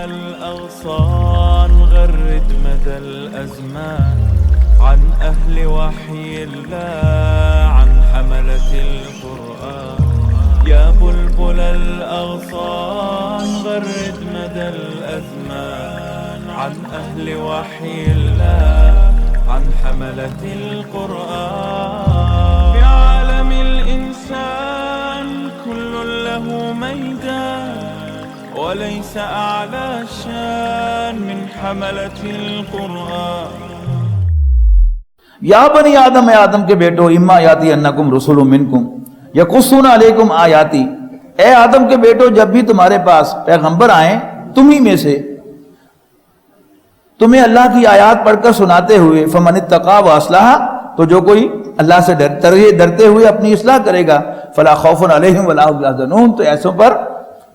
الأغصان غرد مدى الأزمان عن أهل وحي الله عن حملة القرآن يا بلبل الأغصان غرد مدى الأزمان عن أهل وحي الله عن حملة القرآن في عالم الإنسان كل له ميدان وليس أعلى شان من حملة القرآن یا بنی آدم اے آدم کے بیٹو اما یاتی انکم رسول منکم یقصون علیکم آیاتی، اے آدم کے بیٹو جب بھی تمہارے پاس پیغمبر آئیں تمہیں میں سے تمہیں اللہ کی آیات پڑھ کر سناتے ہوئے فمن اتقا واصلح، تو جو کوئی اللہ سے ڈرتے ہوئے اپنی اصلاح کرے گا فلا خوف علیہم ولا هم یحزنون، تو ایسوں پر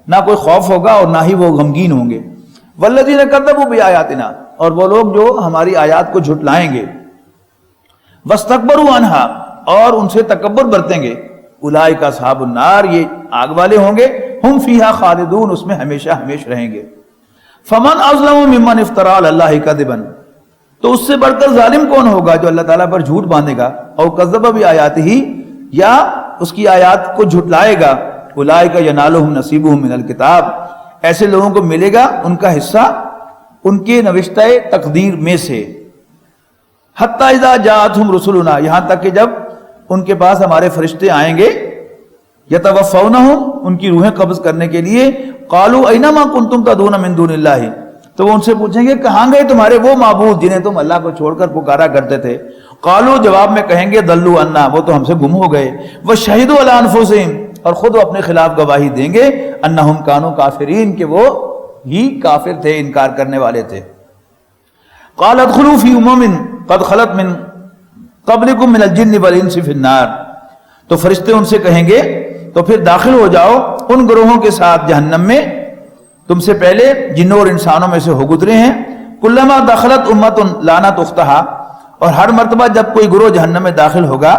نہ کوئی خوف ہوگا اور نہ ہی وہ غمگین ہوں گے۔ والذین کذبوا بآیاتنا، اور وہ لوگ جو ہماری آیات کو جھٹلائیں گے، واستکبروا عنہا، اور ان سے تکبر برتیں گے، اولئک اصحاب النار، یہ آگ والے ہوں گے، ہم فیہا خالدون، اس میں ہمیشہ ہمیشہ رہیں گے۔ فمن اظلم ممن افترى علی اللہ کذبا، تو اس سے بڑھ کر ظالم کون ہوگا جو اللہ تعالیٰ پر جھوٹ باندھے گا، او کذب بآیاتہ، یا اس کی آیات کو جھٹلائے گا، اولئک ینالہم نصیبہم من الکتاب، ایسے لوگوں کو ملے گا ان کا حصہ ان کے نوشتہ تقدیر میں سے، حتی اذا جاءتہم رسلنا، یہاں تک کہ جب ان کے پاس ہمارے فرشتے آئیں گے، یتوفونہم، ان کی روحیں قبض کرنے کے لیے، قالوا اینما کنتم تدعون من دون اللہ، تو وہ ان سے پوچھیں گے کہاں گئے تمہارے وہ معبود جنہیں تم اللہ کو چھوڑ کر پکارا کرتے تھے، قالوا، جواب میں کہیں گے ضلوا عنا، وہ تو ہم سے گم ہو گئے، وشہدوا علی انفسہم، اور خود وہ اپنے خلاف گواہی دیں گے، انہم کانوا کافرین، کہ وہ ہی کافر تھے، انکار کرنے والے تھے۔ قال ادخلوا فی امم قد خلت من قبلکم من الجن والانس فی النار، تو فرشتے ان سے کہیں گے تو پھر داخل ہو جاؤ ان گروہوں کے ساتھ جہنم میں، تم سے پہلے جنوں اور انسانوں میں سے ہو گزرے ہیں، کلما دخلت امت لعنت اختہا، اور ہر مرتبہ جب کوئی گروہ جہنم میں داخل ہوگا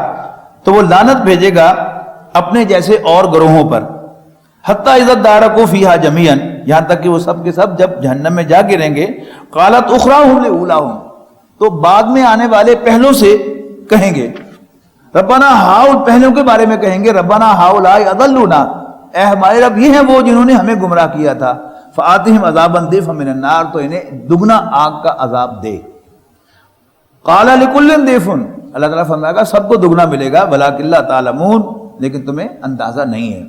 تو وہ لعنت بھیجے گا اپنے جیسے اور گروہوں پر، حتی اذا ادارکوا فیہا جمیعا، یہاں تک کہ وہ سب کے سب جب جہنم میں جا گریں گے، قالت اخراہم لاولاہم، تو بعد میں آنے والے پہلوں سے کہیں گے، ربنا ہاؤ، پہلوں کے بارے میں کہیں گے، ربنا ہاؤلاء اضلونا، اے ہمارے رب یہ ہیں وہ جنہوں نے ہمیں گمراہ کیا تھا، فآتہم عذابا ضعفا من النار، تو انہیں دگنا آگ کا عذاب دے۔ قال لکل ضعف، اللہ تعالیٰ فرمائے گا سب کو دگنا ملے گا، ولکن لا تعلمون، لیکن تمہیں اندازہ نہیں ہے۔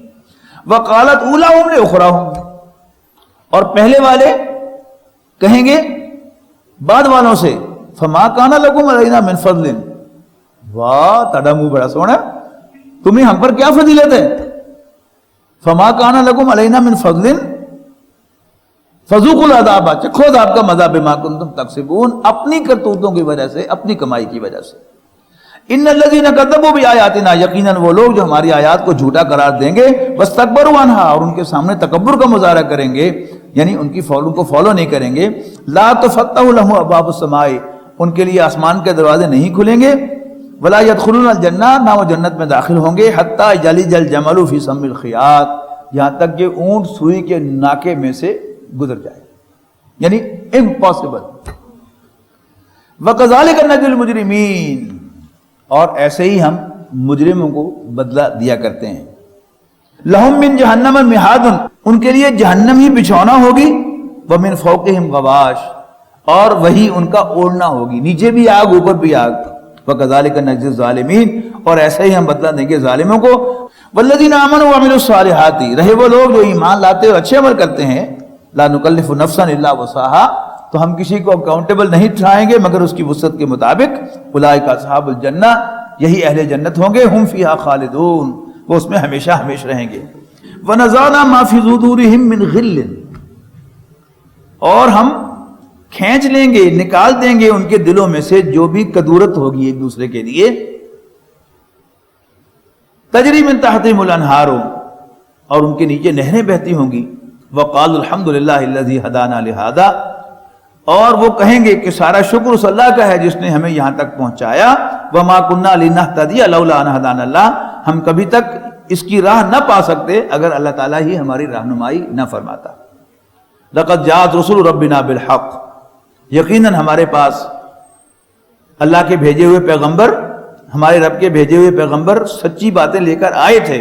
وقالت اولاہم لاخراہم، اور پہلے والے کہیں گے بعد والوں سے، فما کان لکم علینا من فضل، واہ تڑا منہ بڑا سونا، تمہیں ہم پر کیا فضیلت ہے، فما کان لکم علینا من فضل فذوقوا العذاب، چکھو عذاب کا مزہ بما کنتم تکسبون، اپنی کرتوتوں کی وجہ سے، اپنی کمائی کی وجہ سے۔ ان الذین کذبوا بآیاتنا، یقیناً وہ لوگ جو ہماری آیات کو جھوٹا قرار دیں گے، واستکبروا عنہا، اور ان کے سامنے تکبر کا مظاہرہ کریں گے، یعنی ان کی کو فالو نہیں کریں گے، لا تفتح لهم ابواب السماء، ان کے لیے آسمان کے دروازے نہیں کھلیں گے، ولا يدخلون الجنہ، نہ وہ جنت میں داخل ہوں گے، حتی یلج الجمل فی سم الخیاط، یہاں تک کہ اونٹ سوئی کے ناکے میں سے گزر جائے، یعنی امپاسبل۔ وکذالک نجزی المجرمین، اور ایسے ہی ہم مجرموں کو بدلہ دیا کرتے ہیں۔ لہم من جہنم مہاد، ان کے لیے جہنم ہی بچھونا ہوگی، ومن فوقہم غواش، اور وہی ان کا اوڑھنا ہوگی، نیچے بھی آگ اوپر بھی آگ۔ وکذالک نجزی الظالمین، اور ایسے ہی ہم بدلہ دیں گے ظالموں کو۔ والذین آمنوا وعملوا الصالحات، رہے وہ لوگ جو ایمان لاتے اور اچھے عمل کرتے ہیں، لا نکلف نفسا الا وسعها، تو ہم کسی کو اکاؤنٹیبل نہیں ٹھہرائیں گے مگر اس کی وسعت کے مطابق۔ اولئک اصحاب الجنہ، یہی اہل جنت ہوں گے، ہم فیہا خالدون، وہ اس میں ہمیشہ ہمیشہ رہیں گے۔ ونزعنا ما فی صدورہم من غل، اور ہم کھینچ لیں گے، نکال دیں گے ان کے دلوں میں سے جو بھی کدورت ہوگی ایک دوسرے کے لیے، تجری من تحتہم الانہار، اور ان کے نیچے نہریں بہتی ہوں گی۔ وقالوا الحمد للہ الذی ہدانا لہذا، اور وہ کہیں گے کہ سارا شکر اس اللہ کا ہے جس نے ہمیں یہاں تک پہنچایا، وما کنا لنہتدی لولا ان ہدانا اللہ، ہم کبھی تک اس کی راہ نہ پا سکتے اگر اللہ تعالیٰ ہی ہماری رہنمائی نہ فرماتا۔ لقد جاءت رسل ربنا بالحق، یقیناً ہمارے پاس اللہ کے بھیجے ہوئے پیغمبر، ہمارے رب کے بھیجے ہوئے پیغمبر سچی باتیں لے کر آئے تھے۔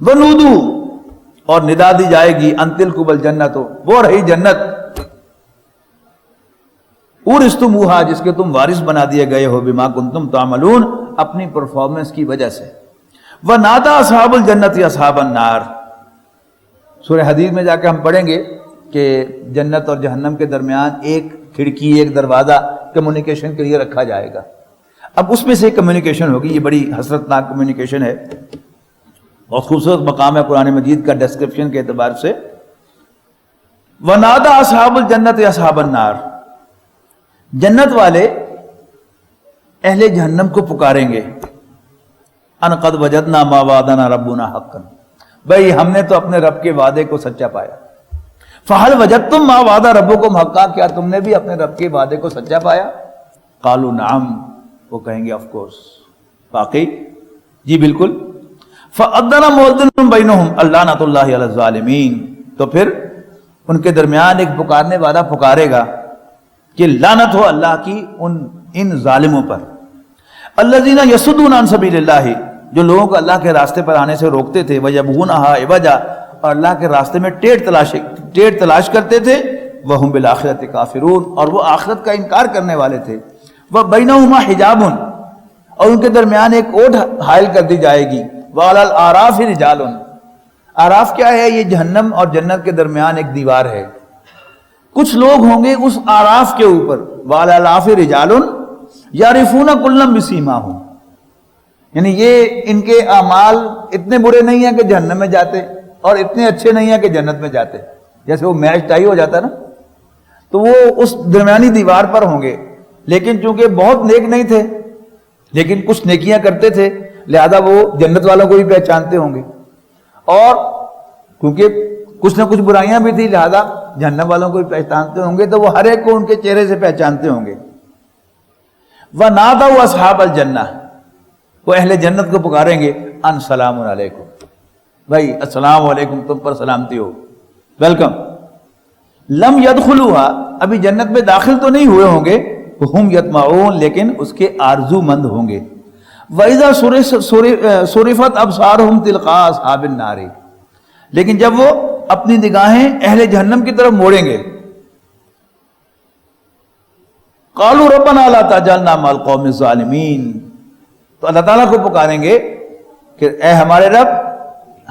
ونودو، اور ندا دی جائے گی، ان تلکم الجنت، وہ رہی جنت، اورثتموہا، جس کے تم وارث بنا دیے گئے ہو، بما کنتم تعملون، اپنی پرفارمنس کی وجہ سے۔ ونادى اصحاب الجنت اصحاب النار، سورہ حدید میں جا کے ہم پڑھیں گے کہ جنت اور جہنم کے درمیان ایک کھڑکی، ایک دروازہ کمیونیکیشن کے لیے رکھا جائے گا۔ اب اس میں سے ایک کمیونیکیشن ہوگی، یہ بڑی حسرتناک کمیونیکیشن ہے، بہت خوبصورت مقام ہے قرآن مجید کا ڈسکرپشن کے اعتبار سے۔ وَنَادَى أَصْحَابُ الْجَنَّةِ أَصْحَابَ النَّارِ، جنت والے اہل جہنم کو پکاریں گے، ان قد وجدنا ما وعدنا ربنا حقا، بھئی ہم نے تو اپنے رب کے وعدے کو سچا پایا۔ فہل وجدتم ما وعد ربکم حقا، کیا تم نے بھی اپنے رب کے وعدے کو سچا پایا؟ قالوا نعم، وہ کہیں گے آف کورس، واقعی جی بالکل۔ فَأَذَّنَ مُؤَذِّنٌ بَيْنَهُمْ اللَّعْنَةُ اللَّهِ عَلَى الظَّالِمِينَ، تو پھر ان کے درمیان ایک پکارنے والا پکارے گا کہ لعنت ہو اللہ کی ان ظالموں پر۔ الَّذِينَ يَصُدُّونَ عَن سَبِيلِ اللَّهِ، جو لوگوں کو اللہ کے راستے پر آنے سے روکتے تھے، وَيَبْغُونَهَا عِوَجًا، اور اللہ کے راستے میں ٹیڑھ تلاش کرتے تھے، وَهُمْ بِالْآخِرَةِ كَافِرُونَ، اور وہ آخرت کا انکار کرنے والے تھے۔ وَبَيْنَهُمَا حِجَابٌ، اور ان کے درمیان ایک اوٹ حائل کر دی جائے گی۔ وَعَلَى الْأَعْرَافِ رِجَالٌ، اعراف کیا ہے؟ یہ جہنم اور جنت کے درمیان ایک دیوار ہے، کچھ لوگ ہوں گے اس اعراف کے اوپر۔ وَعَلَى الْأَعْرَافِ رِجَالٌ يَعْرِفُونَ كُلًّا بِسِيمَاهُمْ، یعنی یہ ان کے اعمال اتنے برے نہیں ہیں کہ جہنم میں جاتے، اور اتنے اچھے نہیں ہیں کہ جنت میں جاتے، جیسے وہ میچ ٹائی ہو جاتا ہے نا، تو وہ اس درمیانی دیوار پر ہوں گے، لیکن چونکہ بہت نیک نہیں تھے، لیکن کچھ نیکیاں کرتے تھے، لہذا وہ جنت والوں کو بھی پہچانتے ہوں گے، اور کیونکہ کچھ نہ کچھ برائیاں بھی تھی، لہذا جہنم والوں کو بھی پہچانتے ہوں گے، تو وہ ہر ایک کو ان کے چہرے سے پہچانتے ہوں گے۔ وَنَادَوْا أَصْحَابَ الْجَنَّةِ، وہ اہل جنت کو پکاریں گے، ان سلام علیکم، بھائی السلام علیکم، تم پر سلامتی ہو، ویلکم۔ لم يدخلوها، ابھی جنت میں داخل تو نہیں ہوئے ہوں گے، ہم یطمعون، لیکن اس کے آرزو مند ہوں گے۔ وَإِذَا صُرِفَتْ أَبْصَارُهُمْ تِلْقَاءَ أَصْحَابِ النَّارِ، لیکن جب وہ اپنی نگاہیں اہل جہنم کی طرف موڑیں گے، قَالُوا رَبَّنَا لَا تَجْعَلْنَا مَعَ الْقَوْمِ الظَّالِمِينَ، تو اللہ تعالیٰ کو پکاریں گے کہ اے ہمارے رب،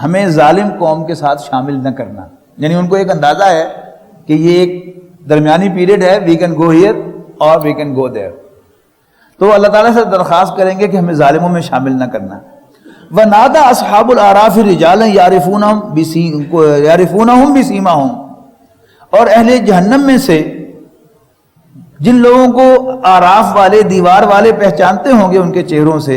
ہمیں ظالم قوم کے ساتھ شامل نہ کرنا، یعنی ان کو ایک اندازہ ہے کہ یہ ایک درمیانی پیریڈ ہے، وی کین گو ہیئر اور وی کین گو دیئر، تو اللہ تعالیٰ سے درخواست کریں گے کہ ہمیں ظالموں میں شامل نہ کرنا۔ وَنَادَى أَصْحَابُ الْأَعْرَافِ رِجَالًا يَعْرِفُونَهُمْ بِسِيمَاهُمْ، اور اہل جہنم میں سے جن لوگوں کو آراف والے، دیوار والے پہچانتے ہوں گے ان کے چہروں سے،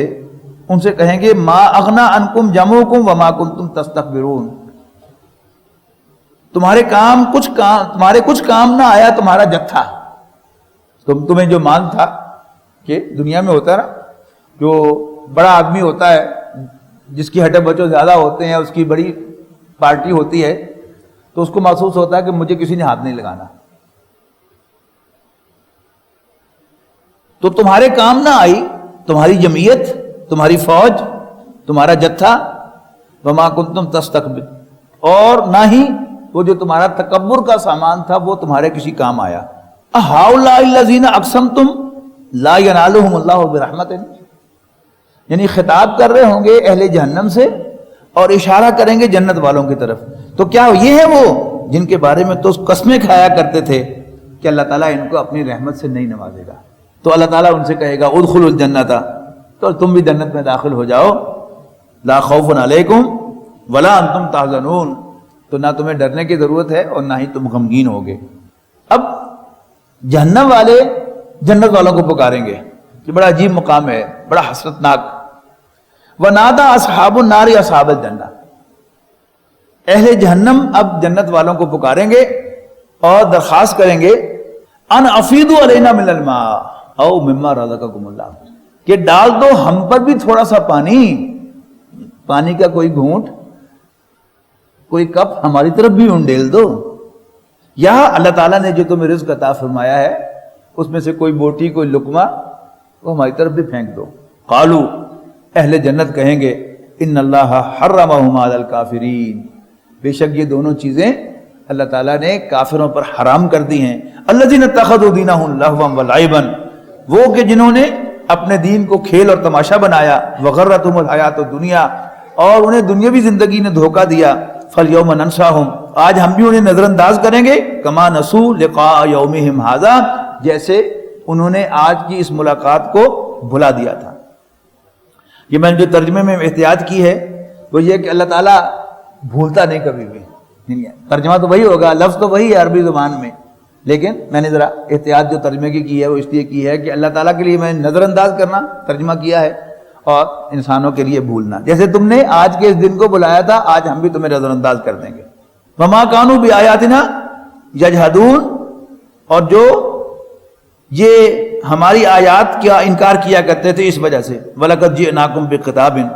ان سے کہیں گے ما اغنا عنکم جمعکم وما کنتم تستکبرون، تمہارے کچھ کام نہ آیا تمہارا جتھا، تمہیں جو مان تھا، کہ دنیا میں ہوتا ہے نا، جو بڑا آدمی ہوتا ہے، جس کی ہٹے بچوں زیادہ ہوتے ہیں، اس کی بڑی پارٹی ہوتی ہے، تو اس کو محسوس ہوتا ہے کہ مجھے کسی نے ہاتھ نہیں لگانا، تو تمہارے کام نہ آئی تمہاری جمعیت، تمہاری فوج، تمہارا جتھا، وما کنتم تستکبر، اور نہ ہی وہ جو تمہارا تکبر کا سامان تھا وہ تمہارے کسی کام آیا۔ اہؤلاء الذین اقسمتم لا ینالہم اللہ برحمۃ، یعنی خطاب کر رہے ہوں گے اہل جہنم سے اور اشارہ کریں گے جنت والوں کی طرف، تو کیا یہ ہے وہ جن کے بارے میں تو قسمیں کھایا کرتے تھے کہ اللہ تعالیٰ ان کو اپنی رحمت سے نہیں نوازے گا؟ تو اللہ تعالیٰ ان سے کہے گا ادخلوا الجنت، تو تم بھی جنت میں داخل ہو جاؤ، لا خوف علیکم ولا انتم تحزنون، تو نہ تمہیں ڈرنے کی ضرورت ہے اور نہ ہی تم غمگین ہوگے۔ اب جہنم والے جنت والوں کو پکاریں گے، یہ بڑا عجیب مقام ہے، بڑا حسرتناک۔ وَنَادَى أَصْحَابُ النَّارِ أَصْحَابَ الْجَنَّةِ، اہل جہنم اب جنت والوں کو پکاریں گے اور درخواست کریں گے ان افیدوا علینا من الماء او مما رزقکم اللہ، کہ ڈال دو ہم پر بھی تھوڑا سا پانی کا کوئی گھونٹ، کوئی کپ ہماری طرف بھی انڈیل دو، یا اللہ تعالیٰ نے جو تمہیں رزق عطا فرمایا ہے اس میں سے کوئی بوٹی کوئی لقمہ وہ ہماری طرف بھی پھینک دو۔ قالو، اہل جنت کہیں گے ان اللہ حرمہما علی الکافرین، بے شک یہ دونوں چیزیں اللہ تعالیٰ نے کافروں پر حرام کر دی ہیں۔ الذین اتخذوا دینہم لہوا ولعبا، وہ کہ جنہوں نے اپنے دین کو کھیل اور تماشا بنایا، وغرتہم الحیات الدنیا، اور انہیں دنیاوی زندگی نے دھوکہ دیا، فالیوم ننساہم، آج ہم بھی انہیں نظر انداز کریں گے، کما نسوا لقاء یومہم ھذا، جیسے انہوں نے آج کی اس ملاقات کو بھلا دیا تھا۔ یہ میں نے جو ترجمے میں احتیاط کی ہے وہ یہ کہ اللہ تعالیٰ بھولتا نہیں کبھی بھی، ترجمہ تو وہی ہوگا، لفظ تو وہی ہے عربی زبان میں، لیکن میں نے ذرا احتیاط جو ترجمے کی ہے وہ اس لیے کی ہے کہ اللہ تعالیٰ کے لیے میں نے نظر انداز کرنا ترجمہ کیا ہے اور انسانوں کے لیے بھولنا، جیسے تم نے آج کے اس دن کو بلایا تھا آج ہم بھی تمہیں نظر انداز کر دیں گے۔ وما کانوا بآیاتنا یجحدون، اور جو یہ ہماری آیات کا انکار کیا کرتے تھے اس وجہ سے، وَلَقَدْ جِئْنَاكُمْ بِكِتَابٍ،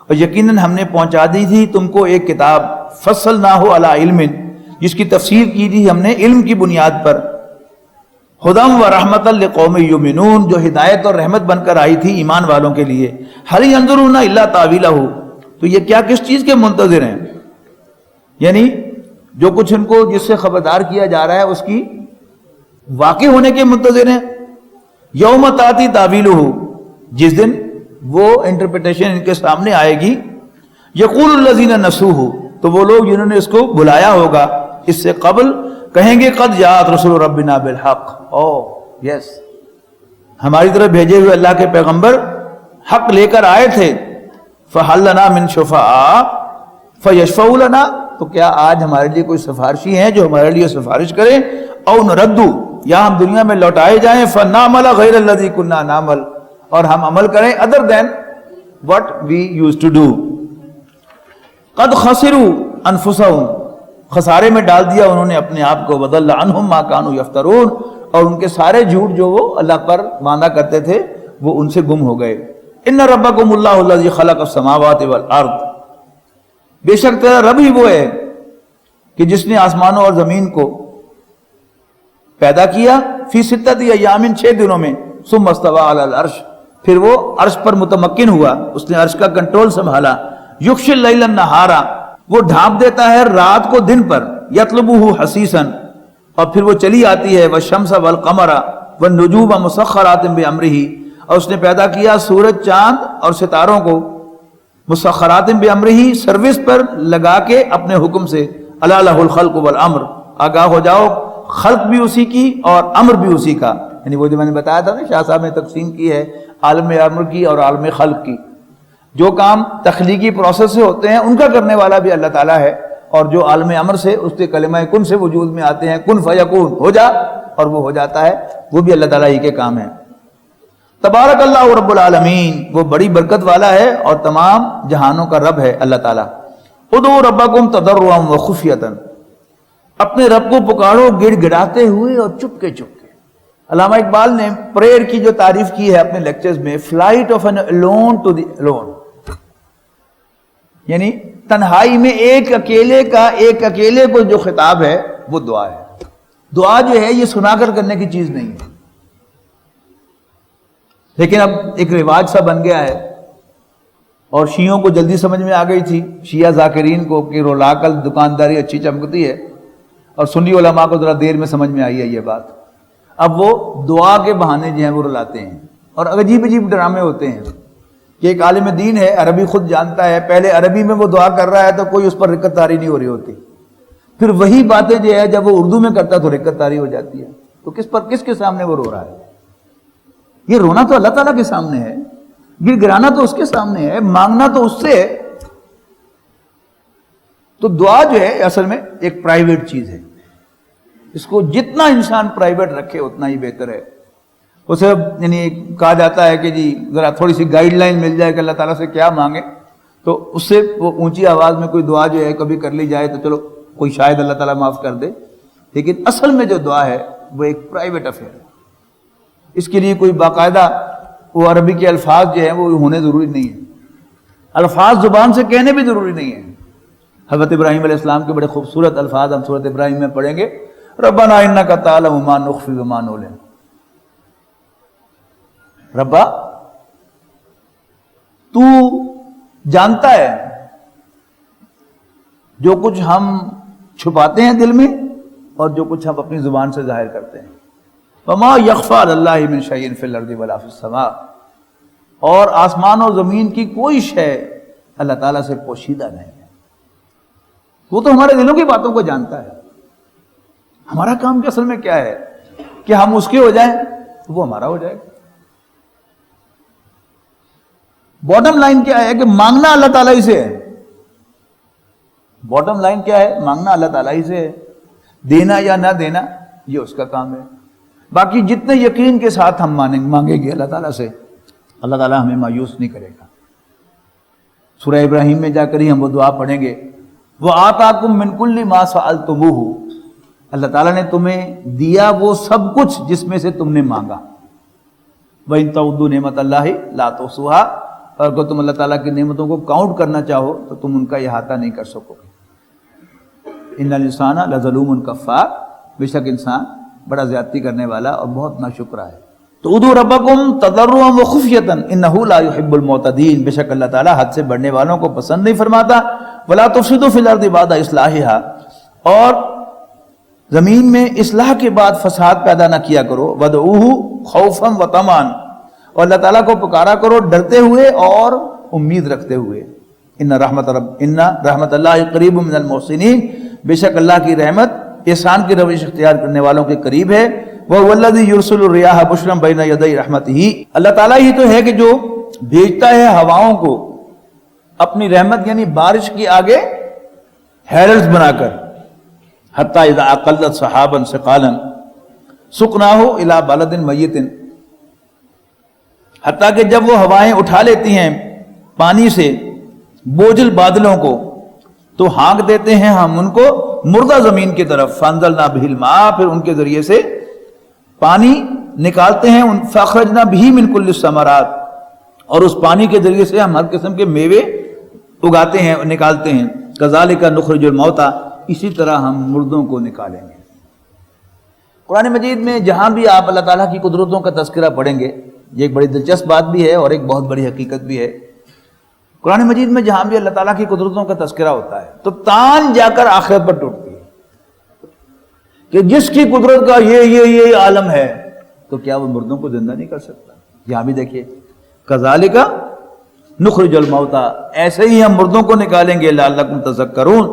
اور یقیناً ہم نے پہنچا دی تھی تم کو ایک کتاب، فَصَّلْنَاهُ عَلَىٰ عِلْمٍ، جس کی تفسیر کی تھی ہم نے علم کی بنیاد پر، ہدی وَرَحْمَةً لِقَوْمٍ یُؤْمِنُونَ، جو ہدایت اور رحمت بن کر آئی تھی ایمان والوں کے لیے۔ هَلْ يَنظُرُونَ إِلَّا تَأْوِيلَهُ، تو یہ کیا کس چیز کے منتظر ہیں، یعنی جو کچھ ان کو جس سے خبردار کیا جا رہا ہے اس کی واقع ہونے کے منتظر ہیں۔ یوم تاتی تعویلہ، جس دن وہ انٹرپریٹیشن ان کے سامنے آئے گی، یقول الذین نسوہ، تو وہ لوگ جنہوں نے اس کو بھلایا ہوگا اس سے قبل کہیں گے قد جاءت رسول ربنا بالحق، او یس، ہماری طرف بھیجے ہوئے اللہ کے پیغمبر حق لے کر آئے تھے، فہل لنا من شفعاء فیشفعوا لنا، تو کیا آج ہمارے لیے کوئی سفارشی ہیں جو ہمارے لیے سفارش کریں، او نردو، یا ہم دنیا میں لوٹائے جائیں، فنعمل غیر الذی کنا نعمل، اور ہم عمل کریں other than what we used to do۔ قد خسروا انفسهم، خسارے میں ڈال دیا انہوں نے اپنے آپ کو، وضل عنہم ما كانوا یفترون، اور ان کے سارے جھوٹ جو وہ اللہ پر باندھا کرتے تھے وہ ان سے گم ہو گئے۔ ان ربکم اللہ الذی خلق السماوات والارض، بے شک تیرا رب ہی وہ ہے کہ جس نے آسمانوں اور زمین کو پیدا کیا، فی ستۃ ایام، 6 دنوں میں، ثم استوى علی العرش، پھر وہ عرش پر متمکن ہوا، اس نے عرش کا کنٹرول سنبھالا، یغشی اللیل النہار، وہ ڈھانپ دیتا ہے رات کو دن پر، یطلبہ حثیثا، اور پھر وہ چلی آتی ہے، والشمس والقمر والنجوم مسخرات بامرہ، اور اس نے پیدا کیا سورج چاند اور ستاروں کو، مسخرات بامرہ، سروس پر لگا کے اپنے حکم سے، الا لہ الخلق والامر، آگاہ ہو جاؤ خلق بھی اسی کی اور امر بھی اسی کا، یعنی وہ جو میں نے بتایا تھا نا شاہ صاحب نے تقسیم کی ہے عالم امر کی اور عالم خلق کی، جو کام تخلیقی پروسیس سے ہوتے ہیں ان کا کرنے والا بھی اللہ تعالیٰ ہے، اور جو عالم امر سے اس کے کلمہ کن سے وجود میں آتے ہیں، کن فیکون، ہو جا، اور وہ ہو جاتا ہے، وہ بھی اللہ تعالیٰ ہی کے کام ہے۔ تبارک اللہ رب العالمین، وہ بڑی برکت والا ہے اور تمام جہانوں کا رب ہے اللہ تعالیٰ۔ ادعوا ربکم تضرعا وخفیۃ، اپنے رب کو پکارو گڑ گڑاتے ہوئے اور چپ کے چپ کے۔ علامہ اقبال نے پریئر کی جو تعریف کی ہے اپنے لیکچرز میں، flight of an alone to the alone, یعنی تنہائی میں ایک اکیلے کو جو خطاب ہے وہ دعا ہے۔ دعا جو ہے یہ سنا کر کرنے کی چیز نہیں ہے، لیکن اب ایک رواج سا بن گیا ہے، اور شیعوں کو جلدی سمجھ میں آ گئی تھی، شیعہ ذاکرین کو، کہ رولاکل دکانداری اچھی چمکتی ہے، اور سنی علماء کو ذرا دیر میں سمجھ میں آئی ہے یہ بات۔ اب وہ دعا کے بہانے جو ہیں وہ رلاتے ہیں، اور عجیب عجیب ڈرامے ہوتے ہیں کہ ایک عالم دین ہے، عربی خود جانتا ہے، پہلے عربی میں وہ دعا کر رہا ہے تو کوئی اس پر رکت تاری نہیں ہو رہی ہوتی، پھر وہی باتیں جو ہے جب وہ اردو میں کرتا تو رکت تاری ہو جاتی ہے، تو کس کے سامنے وہ رو رہا ہے؟ یہ رونا تو اللہ تعالیٰ کے سامنے ہے، گر گرانا تو اس کے سامنے ہے، مانگنا تو اس سے ہے۔ تو دعا جو ہے اصل میں ایک پرائیویٹ چیز ہے، اس کو جتنا انسان پرائیویٹ رکھے اتنا ہی بہتر ہے۔ اسے یعنی کہا جاتا ہے کہ جی ذرا تھوڑی سی گائیڈ لائن مل جائے کہ اللہ تعالیٰ سے کیا مانگے، تو اس سے وہ اونچی آواز میں کوئی دعا جو ہے کبھی کر لی جائے تو چلو کوئی شاید اللہ تعالیٰ معاف کر دے، لیکن اصل میں جو دعا ہے وہ ایک پرائیویٹ افیئر ہے۔ اس کے لیے کوئی باقاعدہ وہ عربی کے الفاظ جو ہیں وہ ہونے ضروری نہیں ہے، الفاظ زبان سے کہنے بھی ضروری نہیں ہے، حضرت ابراہیم علیہ السلام کے بڑے خوبصورت الفاظ ہم سورۃ ابراہیم میں پڑھیں گے، ربنا انک تعلم ما نخفی وما نعلن، ربا تو جانتا ہے جو کچھ ہم چھپاتے ہیں دل میں اور جو کچھ ہم اپنی زبان سے ظاہر کرتے ہیں۔ وما یخفی علی اللہ من شیء فی الارض ولا فی السماء، اور آسمان اور زمین کی کوئی شے اللہ تعالیٰ سے پوشیدہ نہیں ہے۔ وہ تو ہمارے دلوں کی باتوں کو جانتا ہے۔ ہمارا کام کہ اصل میں کیا ہے کہ ہم اس کے ہو جائیں تو وہ ہمارا ہو جائے گا۔ باٹم لائن کیا ہے کہ مانگنا اللہ تعالیٰ ہی سے ہے۔ باٹم لائن کیا ہے؟ مانگنا اللہ تعالیٰ ہی سے ہے، دینا یا نہ دینا یہ اس کا کام ہے۔ باقی جتنے یقین کے ساتھ ہم مانگیں گے اللہ تعالیٰ سے، اللہ تعالیٰ ہمیں مایوس نہیں کرے گا۔ سورہ ابراہیم میں جا کر ہی ہم وہ دعا پڑھیں گے، وَآتَاكُم مِّن كُلِّ مَا سَأَلْتُمُوهُ، اللہ تعالیٰ نے تمہیں دیا وہ سب کچھ جس میں سے تم نے مانگا۔ وَإِن تَعُدُّوا نِعْمَتَ اللَّهِ لَا تُحْصُوهَا، اور اگر تم اللہ تعالیٰ کی نعمتوں کو کاؤنٹ کرنا چاہو تو تم ان کا احاطہ نہیں کر سکو گے۔ ان الانسان لظلوم کفار، بے شک انسان بڑا زیادتی کرنے والا اور بہت ناشکرا ہے۔ تو ادعوا ربکم تضرعا وخفیۃ انہ لا يحب المعتدین، بے شک اللہ تعالیٰ حد سے بڑھنے والوں کو پسند نہیں فرماتا۔ ولا تفسدوا فی الارض بعد اصلاحها، اور زمین میں اصلاح کے بعد فساد پیدا نہ کیا کرو۔ وادعوہ خوفا وطمعا، اور اللہ تعالیٰ کو پکارا کرو ڈرتے ہوئے اور امید رکھتے ہوئے۔ ان رحمت اللہ قریب من المحسنین، بے شک اللہ کی رحمت احسان کی روش اختیار کرنے والوں کے قریب ہے۔ وَهُوَ الَّذِي يُرْسِلُ الرِّيَاحَ بُشْرًا بَيْنَ يَدَيْ رَحْمَتِهِ، اللہ تعالیٰ ہی تو ہے کہ جو بھیجتا ہے ہواؤں کو اپنی رحمت یعنی بارش کی آگے ہیرلز بنا کر، حَتَّى إِذَا أَقَلَّتْ سَحَابًا ثِقَالًا سُقْنَاهُ إِلَى بَلَدٍ مَيِّتٍ، حتیٰ کہ جب وہ ہوائیں اٹھا لیتی ہیں پانی سے بوجھل بادلوں کو تو ہانک دیتے ہیں ہم ان کو مردہ زمین کی طرف۔ فَأَنزَلْنَا بِهِ الْمَاءَ، پھر ان کے ذریعے سے پانی نکالتے ہیں۔ فَأَخْرَجْنَا بِهِ مِنْ كُلِّ الثَّمَرَاتِ، اور اس پانی کے ذریعے سے ہم ہر قسم کے میوے اگاتے ہیں اور نکالتے ہیں۔ كَذَلِكَ نُخْرِجُ الْمَوْتَى، اسی طرح ہم مردوں کو نکالیں گے۔ قرآن مجید میں جہاں بھی آپ اللہ تعالیٰ کی قدرتوں کا تذکرہ پڑھیں گے، یہ ایک بڑی دلچسپ بات بھی ہے اور ایک بہت بڑی حقیقت بھی ہے۔ قرآن مجید میں جہاں بھی اللہ تعالیٰ کی قدرتوں کا تذکرہ ہوتا ہے تو تان جا کر آخرت پر ٹوٹتی ہے کہ جس کی قدرت کا یہ عالم ہے تو کیا وہ مردوں کو زندہ نہیں کر سکتا؟ یہاں بھی دیکھیے کذالک نخرج الموتى، ایسے ہی ہم مردوں کو نکالیں گے لعلکم تذکرون،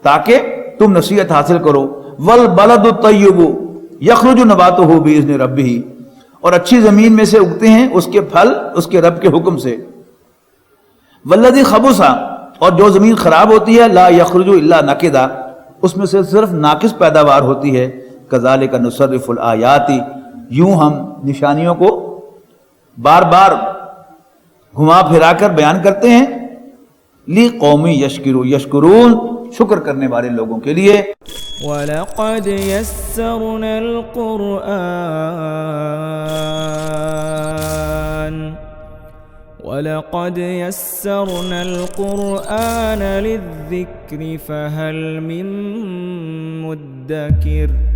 تاکہ تم نصیحت حاصل کرو۔ والبلد الطیب یخرج نباتہ باذن ربہ، اور اچھی زمین میں سے اگتے ہیں اس کے پھل اس کے رب کے حکم سے۔ والذی خبث، اور جو زمین خراب ہوتی ہے لا یخرج الا نکدا، اس میں سے صرف ناقص پیداوار ہوتی ہے۔ کذالک نصرف الآیات، یوں ہم نشانیوں کو بار بار گھما پھرا کر بیان کرتے ہیں۔ لقوم یشکرون، شکر کرنے والے لوگوں کے لیے۔ وَلَقَدْ يَسَّرْنَا الْقُرْآنَ لِلذِّكْرِ فَهَلْ مِن مُّدَّكِرٍ